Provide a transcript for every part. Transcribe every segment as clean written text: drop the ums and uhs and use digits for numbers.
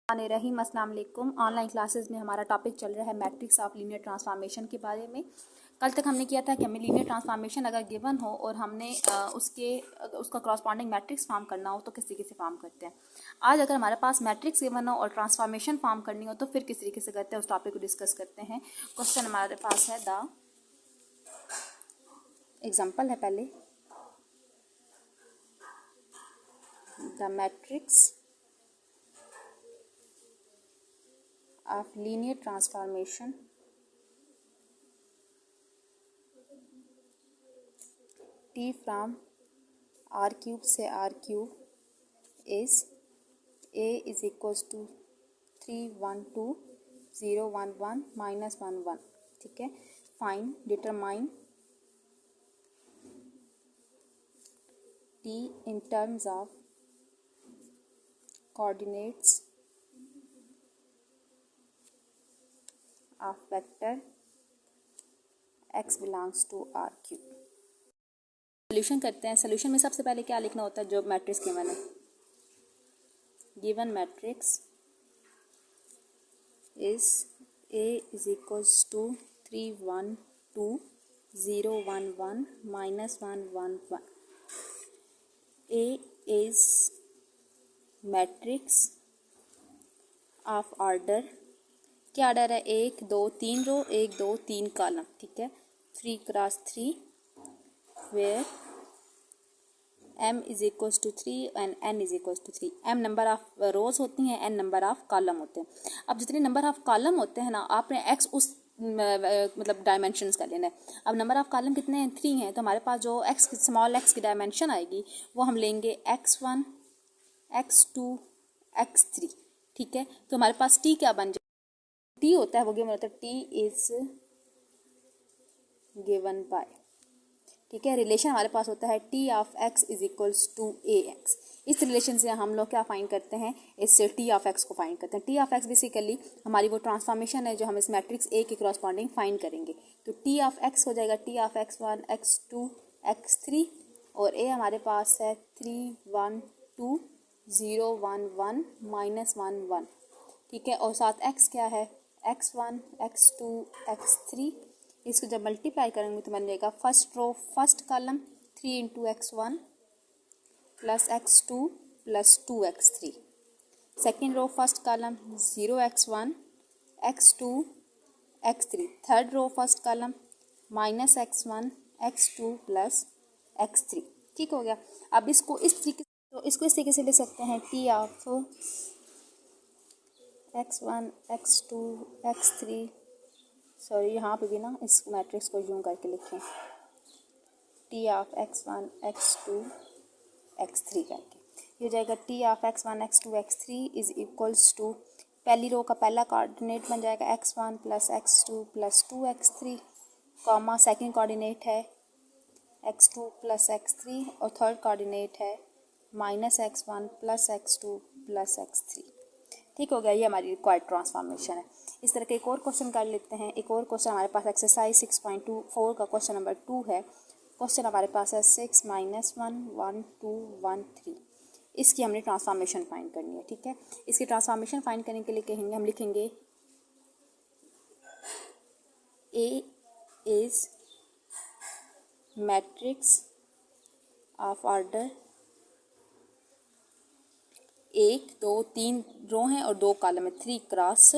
रहीम अस्सलाम वालेकुम। Online classes में हमारा टॉपिक चल रहा है मैट्रिक्स ऑफ लीनियर ट्रांसफॉर्मेशन के बारे में। कल तक हमने किया था कि हमें लीनियर ट्रांसफॉर्मेशन अगर गिवन हो और हमने उसका करस्पॉन्डिंग मैट्रिक्स फॉर्म करना हो तो किस तरीके से फॉर्म करते हैं। आज अगर हमारे पास मैट्रिक्स गिवन हो और ट्रांसफॉर्मेशन फॉर्म करनी हो तो फिर किस तरीके से करते हैं, उस टॉपिक को डिस्कस करते हैं। क्वेश्चन हमारे पास है, द एग्जाम्पल है पहले, the matrix of linear transformation t from r cube से r cube is a is equals to 3 1 2 0 1 1 minus 1 1। ठीक है, find determine t in terms of coordinates of vector x belongs to R cube। Solution करते हैं। Solution में सबसे पहले क्या लिखना होता है, जो मैट्रिक्स गिवन है। Given matrix is A is equals to 3 1 2 0 1 1 minus 1 1 1। A is matrix of order, क्या ऑर्डर है, 1 2 3 रो 1 2 3 कॉलम। ठीक है, 3 cross 3 where m is equals to 3 and n is equals to 3। m number of rows होती हैं, n number of column होते हैं। अब जितने नंबर ऑफ कॉलम होते हैं ना, आपने x उस मतलब डायमेंशंस का लेना है। अब नंबर ऑफ कॉलम कितने हैं, 3 हैं, तो हमारे पास जो x स्मॉल x की डायमेंशन आएगी वो हम लेंगे x1 x2 x3। ठीक है, तो हमारे पास t क्या बन जाए, टी होता है वो गिवन होता है, टी इज गिवन बाय। ठीक है, रिलेशन हमारे पास होता है T of X is equals to A X. इस रिलेशन से हम लोग क्या फाइंड करते हैं, इससे टी ऑफ एक्स को फाइंड करते हैं। टी ऑफ एक्स बेसिकली हमारी वो ट्रांसफॉर्मेशन है जो हम इस मैट्रिक्स ए के करस्पॉन्डिंग फाइंड करेंगे। तो टी ऑफ एक्स हो जाएगा T of x1 x2 x3 और ए हमारे पास है 3 1 2 0 1 1 माइनस 1 1। ठीक है, और साथ x क्या है, x1 x2 x3। इसको जब मल्टीप्लाई करेंगे तो बन जाएगा first row first column 3 into x1 plus x2 plus 2 x3। Second row first column 0 x1 x2 x3। Third row first column minus x1 x2 plus x3। ठीक हो गया। अब इसको इस तरीके से लिख सकते हैं, T of x1 x2 x3, sorry यहाँ पे भी ना इस मैट्रिक्स को यूं करके लिखें, T of x1 x2 x3 करके ये हो जाएगा। T of x1 x2 x3 is equals to, पहली रो का पहला कोऑर्डिनेट बन जाएगा x1 plus x2 plus 2 x3, comma second coordinate है x2 प्लस x3 और थर्ड कोऑर्डिनेट है minus x1 plus x2 plus x3। ठीक हो गया, ये हमारी रिक्वायर्ड ट्रांसफॉर्मेशन है। इस तरह के एक और क्वेश्चन कर लेते हैं। एक और क्वेश्चन हमारे पास एक्सरसाइज 6.24 का क्वेश्चन नंबर 2 है। क्वेश्चन हमारे पास है 6 -1 1 2 1 3। इसकी हमने ट्रांसफॉर्मेशन फाइंड करनी है। ठीक है, इसकी ट्रांसफॉर्मेशन फाइंड करने के लिए कहेंगे, हम लिखेंगे ए इज मैट्रिक्स ऑफ ऑर्डर 1 2 3 रो हैं और 2 कॉलम है, 3 क्रॉस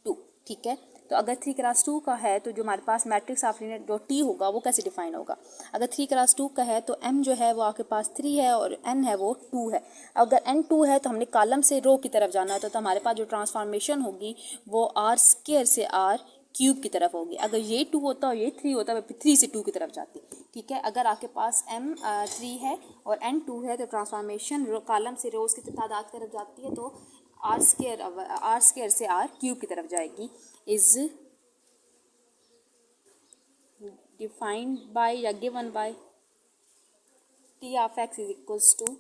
2। ठीक है, तो अगर 3 क्रॉस 2 का है तो जो हमारे पास मैट्रिक्स ऑफ लीनियर जो टी होगा वो कैसे डिफाइन होगा। अगर 3 क्रॉस 2 का है तो m जो है वो आपके पास 3 है और n है वो 2 है। अगर n 2 है तो हमने कॉलम से रो की तरफ जाना है, तो हमारे पास जो ट्रांसफॉर्मेशन होगी वो आर स्क्वायर से आर क्यूब की तरफ होगी। अगर ये 2 होता और ये 3 होता है, 3 से 2 की तरफ जाती। ठीक है, अगर आपके पास m 3 है और n 2 है तो ट्रांसफॉर्मेशन कॉलम से रोज की तादाद की तरफ जाती है, तो आर स्क्वायर से आर क्यूब की तरफ जाएगी। इज डिफाइंड बाय या given by T of X is equals to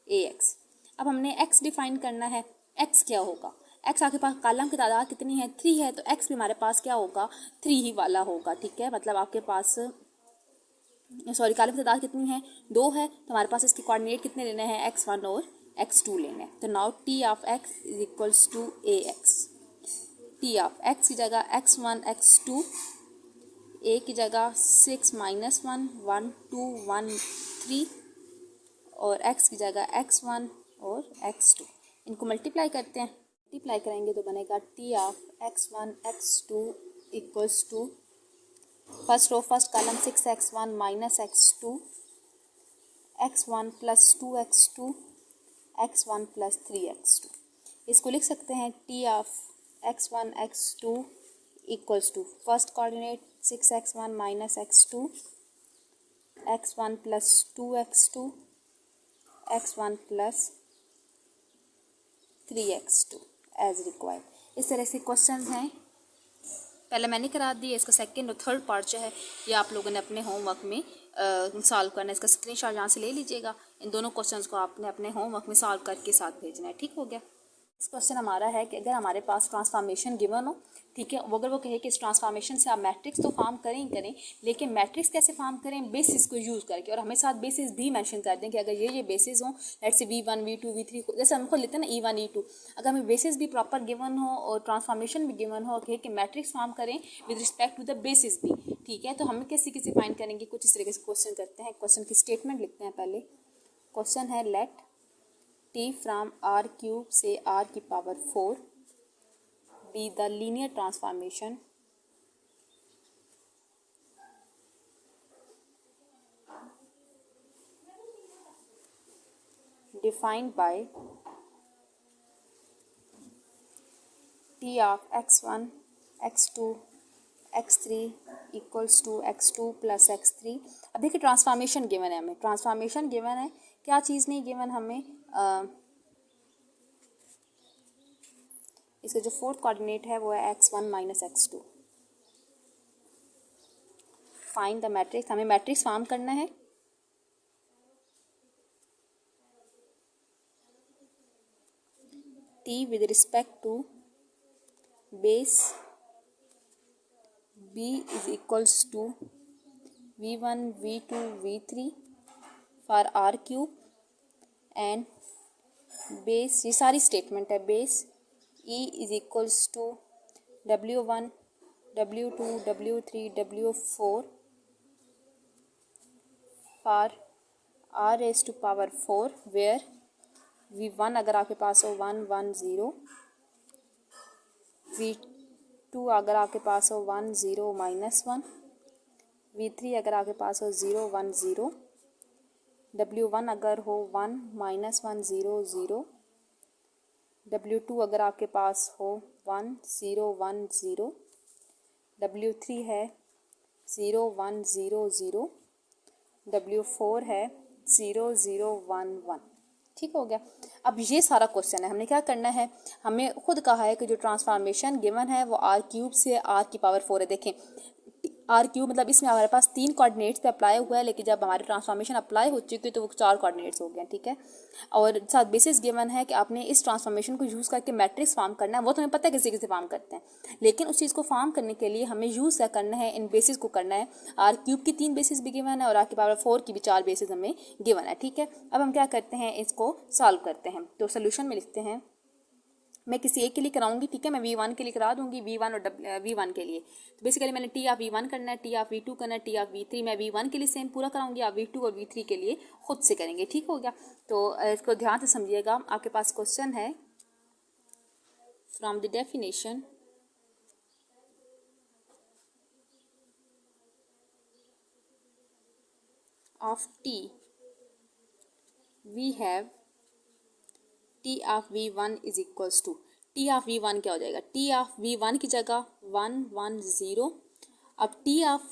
A X. अब हमने x डिफाइन करना है, x क्या होगा, x आपके पास कॉलम की तादाद कितनी है, 3 है, तो x भी हमारे पास क्या होगा, 3 ही वाला होगा। ठीक है, मतलब आपके पास सॉरी कॉलम की तादाद कितनी है, 2 है, तो हमारे पास इसके कोऑर्डिनेट कितने लेने हैं, x1 और x2 लेना है। तो now T of x is equals to A X. T of x की जगह x1 x2, a की जगह 6 -1 1 2 1 3 और x की जगह x1 और x2। इनको मल्टीप्लाई करते हैं। मल्टीप्लाई करेंगे तो बनेगा T of x1 x2 equals to first row first column 6x1 minus x2 x1 plus 2x2 x1 plus 3x2। इसको लिख सकते हैं T of x1 x2 equals to first coordinate 6x1 minus x2 x1 plus 2x2 x1 plus 3x2 as required. इस तरह से questions हैं, पहले मैंने करा दिए। इसका सेकंड और थर्ड पार्ट जो है ये आप लोगों ने अपने होमवर्क में सॉल्व करना है। इसका स्क्रीनशॉट यहाँ से ले लीजिएगा। इन दोनों क्वेश्चंस को आपने अपने होमवर्क में सॉल्व करके साथ भेजना है। ठीक हो गया। इस क्वेश्चन हमारा है कि अगर हमारे पास ट्रांसफॉर्मेशन गिवन हो, ठीक है, अगर वो कहे कि इस ट्रांसफॉर्मेशन से आप मैट्रिक्स तो फॉर्म करें ही करें, लेकिन मैट्रिक्स कैसे फॉर्म करें, बेसिस को यूज़ करके, और हमें साथ बेसिस भी मेंशन कर दें कि अगर ये बेसिस हो, let's say V1 V2 V3, जैसे हम खुद लेते हैं ना E1 E2, अगर हमें बेसिस भी प्रॉपर गिवन हो और ट्रांसफॉर्मेशन भी गिवन हो, कहे कि मैट्रिक्स फॉर्म करें with respect to the basis भी, ठीक है, तो हम कैसे फाइंड करेंगे। कुछ इस तरीके से क्वेश्चन करते हैं। क्वेश्चन की स्टेटमेंट लिखते हैं। पहले क्वेश्चन है let t from r cube से r की power 4 be the linear transformation defined by t of x1 x2 x3 equals to x2 plus x3। अब देखिए ट्रांसफॉर्मेशन गिवन है, हमें ट्रांसफॉर्मेशन गिवन है, क्या चीज़ नहीं गिवन हमें, इसका जो फोर्थ कोऑर्डिनेट है वो है x1 minus x2। Find the matrix, हमें मैट्रिक्स फॉर्म करना है। t with respect to base b is equals to v1 v2 v3 for r cube and base, ये सारी स्टेटमेंट है। Base e is equals to w1 w2 w3 w4 for r raise to power 4 where v1 अगर आपके पास हो 1 1 0, v2 अगर आपके पास हो 1 0 -1, v3 अगर आपके पास हो 0 1 0, w1 अगर हो 1 -1 0 0, w2 अगर आपके पास हो 1 0 1 0, w3 है 0 1 0 0, w4 है 0 0 1 1। ठीक हो गया। अब ये सारा क्वेश्चन है, हमने क्या करना है, हमें खुद कहा है कि जो ट्रांसफॉर्मेशन गिवन है वो r क्यूब से r की पावर 4 है। देखें r क्यूब मतलब इसमें हमारे पास 3 कोऑर्डिनेट्स पे अप्लाई हुआ है, लेकिन जब हमारी ट्रांसफॉर्मेशन अप्लाई हो चुकी है तो वो 4 कोऑर्डिनेट्स हो गए। ठीक है, और साथ बेसिस गिवन है कि आपने इस ट्रांसफॉर्मेशन को यूज़ करके मैट्रिक्स फॉर्म करना है। वो तो हमें पता है किसी किसी फॉर्म करते हैं, लेकिन उस चीज़ को फॉर्म करने के लिए हमें यूज़ क्या करना है, इन बेसिस को करना है। r क्यूब की 3 बेसिस भी गिवन है और r की पावर 4 की भी 4 बेसिस हमें गिवन है। ठीक है, अब हम क्या करते हैं, इसको सॉल्व करते हैं। तो सोल्यूशन में लिखते हैं, मैं किसी एक के लिए कराऊंगी, ठीक है, मैं V1 के लिए करा दूंगी, V1 और V1 के लिए। तो बेसिकली मैंने टी ऑफ V1 करना है, टी ऑफ V2 करना है, टी ऑफ V3। मैं V1 के लिए सेम पूरा कराऊंगी, आप V2 और V3 के लिए खुद से करेंगे। ठीक हो गया। तो इसको ध्यान से समझिएगा। आपके पास क्वेश्चन है, from the definition of T we have T of V1 is equals to, T of V1 क्या हो जाएगा, T ऑफ V1 की जगह 1 1 0। अब T of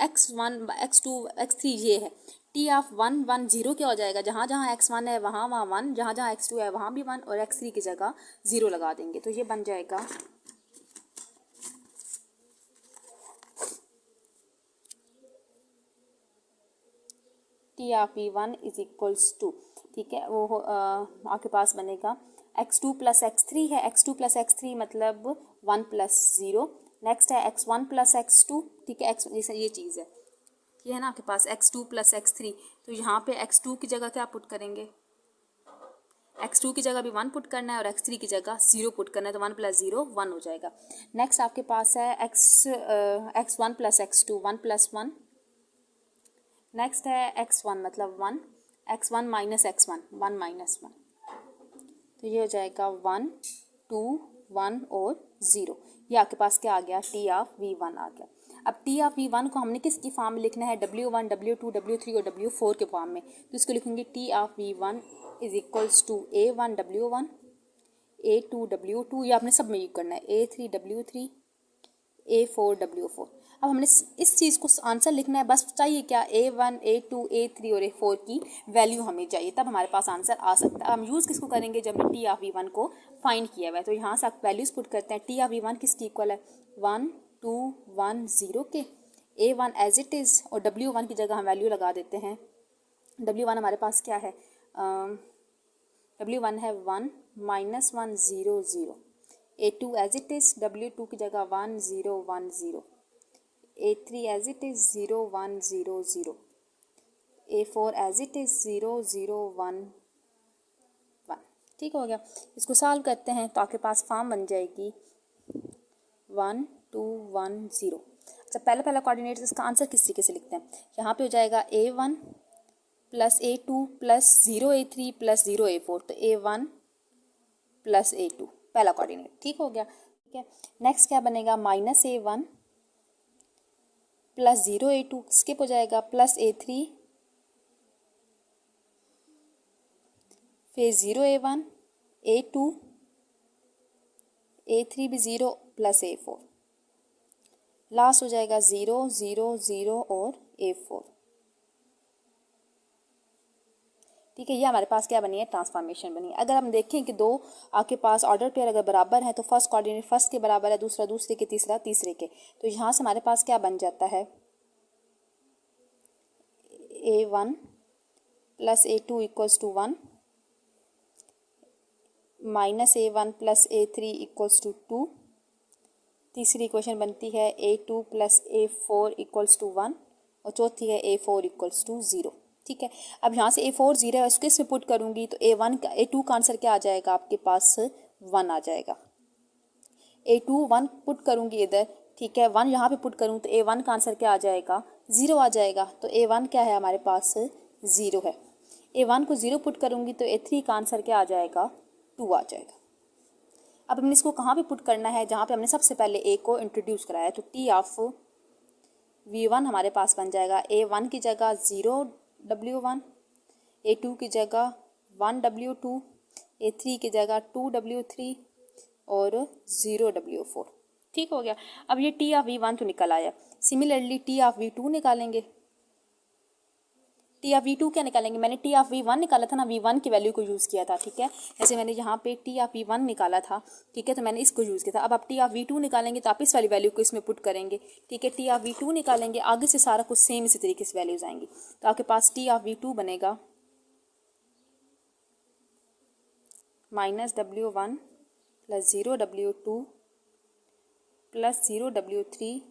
x1 x2 x3 ये है, T ऑफ 1 1 0 क्या हो जाएगा, जहाँ जहाँ x1 है वहाँ 1, जहाँ जहाँ x2 है वहाँ भी 1, और x3 की जगह 0 लगा देंगे। तो ये बन जाएगा T of V1 is equals to, ठीक है, वो आपके पास बनेगा x2 प्लस x3 है, x2 प्लस x3 मतलब 1 प्लस 0। नेक्स्ट है x1 प्लस x2, ठीक है, जैसे ये चीज़ है, ये है ना आपके पास x2 प्लस x3। तो यहाँ पे x2 की जगह क्या पुट करेंगे, x2 की जगह भी 1 पुट करना है और x3 की जगह 0 पुट करना है, तो 1 + 0 1 हो जाएगा। नेक्स्ट आपके पास है x1 + x2 1 + 1। नेक्स्ट है x1 मतलब 1, x1 - x1 1 - 1, तो ये हो जाएगा 1 2 1 और 0। ये आपके पास क्या आ गया, टी ऑफ V1 आ गया। अब टी ऑफ V1 को हमने किसकी फॉर्म में लिखना है, W1 W2 W3 और W4 के फॉर्म में, तो इसको लिखेंगे T of V1 = A1 W1 A2 W2, ये आपने सब में यूज करना है, A3 W3 A4 W4। अब हमने इस चीज़ को आंसर लिखना है, बस चाहिए क्या, A1 A2 A3 और A4 की वैल्यू हमें चाहिए, तब हमारे पास आंसर आ सकता है। हम यूज़ किसको करेंगे, जब हमने टी ऑफ V1 को फाइंड किया हुआ है, तो यहाँ से आप वैल्यूज़ पुट करते हैं। टी ऑफ V1 किसकी इक्वल है, 1 2 1 0 के, A1 एज इट इज़, और W1 की जगह हम वैल्यू लगा देते हैं। W1 हमारे पास क्या है, W1 है 1 -1 0 0, A2 as it is, W2 की जगह 1 0 1 0, A3 as it is 0 1 0 0, A4 as it is 0 0 1 1। ठीक हो गया। इसको सॉल्व करते हैं तो आपके पास फॉर्म बन जाएगी 1 2 1 0। अच्छा, पहला कोऑर्डिनेट इसका आंसर किस तरीके से लिखते हैं, यहाँ पे हो जाएगा A1 + A2 + 0 A3 + 0 A4, तो A1 + A2 पहला कोऑर्डिनेट। ठीक हो गया। ठीक है, नेक्स्ट क्या बनेगा, -A1 + 0 A2 स्किप हो जाएगा, + A3 फिर 0 A1 A2 A3 भी 0 + A4, लास्ट हो जाएगा 0 0 0 और A4। ठीक है, ये हमारे पास क्या बनी है, ट्रांसफॉर्मेशन बनी है। अगर हम देखें कि दो आपके पास ऑर्डर पेयर अगर बराबर हैं, तो फर्स्ट कोऑर्डिनेट फर्स्ट के बराबर है, दूसरा दूसरे के, तीसरा तीसरे के, तो यहाँ से हमारे पास क्या बन जाता है, A1 + A2 = 1 -A1 + A3 = 2। तीसरी इक्वेशन बनती है A2 + A4 = 1 और चौथी है A4 = 0। ठीक है, अब यहाँ से A4 0 है, इसको इसमें पुट करूँगी तो A2 का आंसर क्या आ जाएगा, आपके पास 1 आ जाएगा। A2 1 पुट करूँगी इधर, ठीक है, 1 यहाँ पे पुट करूँ तो A1 का आंसर क्या आ जाएगा, 0 आ जाएगा। तो A1 क्या है हमारे पास, 0 है। A1 को 0 पुट करूँगी तो A3 का आंसर क्या आ जाएगा, 2 आ जाएगा। अब हमने इसको कहाँ पे पुट करना है, जहाँ पे हमने सबसे पहले A को इंट्रोड्यूस कराया, तो टी ऑफ V1 हमारे पास बन जाएगा A1 की जगह 0 W1, A2 की जगह 1 W2, A3 की जगह 2 W3 और 0 W4। ठीक हो गया। अब ये टी ऑफ V1 तो निकल आया। सिमिलरली टी ऑफ V2 निकालेंगे। टी ऑफ V2 क्या निकालेंगे, मैंने टी ऑफ V1 निकाला था ना, V1 की वैल्यू को यूज़ किया था। ठीक है, जैसे मैंने यहाँ पे टी ऑफ V1 निकाला था, ठीक है, तो मैंने इसको यूज़ किया था। अब आप टी ऑफ V2 निकालेंगे तो आप इस वाली वैल्यू को इसमें पुट करेंगे। ठीक है, टी ऑफ V2 निकालेंगे, आगे से सारा कुछ सेम इसी तरीके से वैल्यूज आएंगी, तो आपके पास टी ऑफ V2 बनेगा -W1 + 0 W2 + 0 W3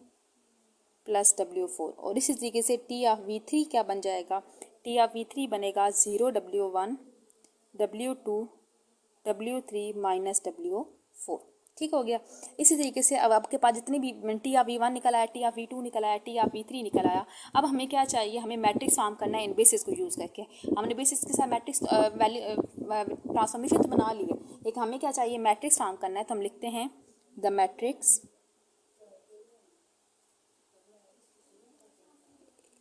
+ W4, और इसी तरीके से टी ऑफ V3 क्या बन जाएगा, टी ऑफ V3 बनेगा 0 W1 W2 W3 - W4। ठीक हो गया। इसी तरीके से अब आपके पास जितनी भी टी ऑफ V1 निकल आया, टी ऑफ V2 निकल आया, टी ऑफ V3 निकल आया, अब हमें क्या चाहिए, हमें मैट्रिक्स फॉर्म करना है इन बेसिस को यूज़ करके। हमने बेसिस के साथ मैट्रिक्स ट्रांसफॉर्मेशन तो बना ली है, लेकिन हमें क्या चाहिए, मैट्रिक्स फॉर्म करना है, तो हम लिखते हैं the matrix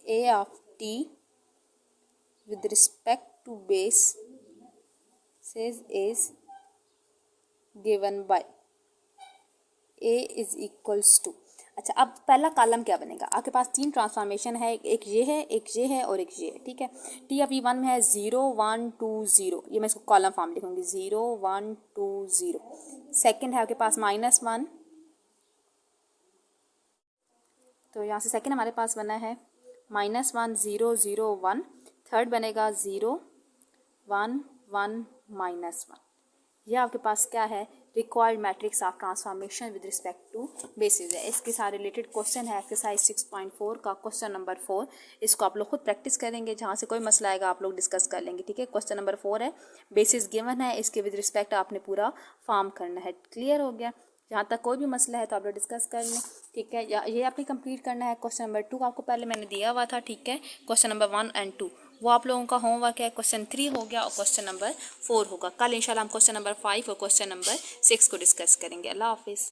A of t with respect to base says is given by A = 2। अच्छा, अब पहला कॉलम क्या बनेगा, आपके पास 3 ट्रांसफॉर्मेशन है, एक ये है, एक ये है और एक ये है। ठीक है, टी ऑफ V1 में है 0 1 2 0, ये मैं इसको कॉलम फॉर्म लिखूंगी 0 1 2 0। सेकंड है आपके पास -1, तो यहाँ से सेकंड हमारे पास बना है -1 0 0 1। थर्ड बनेगा 0 1 1 -1, ये आपके पास क्या है, required matrix of transformation with respect to basis है। इसके साथ रिलेटेड क्वेश्चन है एक्सरसाइज 6.4 का क्वेश्चन नंबर 4। इसको आप लोग खुद प्रैक्टिस करेंगे, जहाँ से कोई मसला आएगा आप लोग डिस्कस कर लेंगे, ठीक है। क्वेश्चन नंबर 4 है, बेसिस गिवन है, इसके विद रिस्पेक्ट आपने पूरा फॉर्म करना है। क्लियर हो गया? जहाँ तक कोई भी मसला है तो आप लोग डिस्कस कर लें, ठीक है। ये आपने कंप्लीट करना है। क्वेश्चन नंबर 2 आपको पहले मैंने दिया हुआ था, ठीक है। क्वेश्चन नंबर 1 एंड 2 वो आप लोगों का होमवर्क है। क्वेश्चन 3 हो गया और क्वेश्चन नंबर 4 होगा। कल इंशाल्लाह हम क्वेश्चन नंबर 5 और क्वेश्चन नंबर 6 को डिस्कस करेंगे। अल्लाह हाफिज़।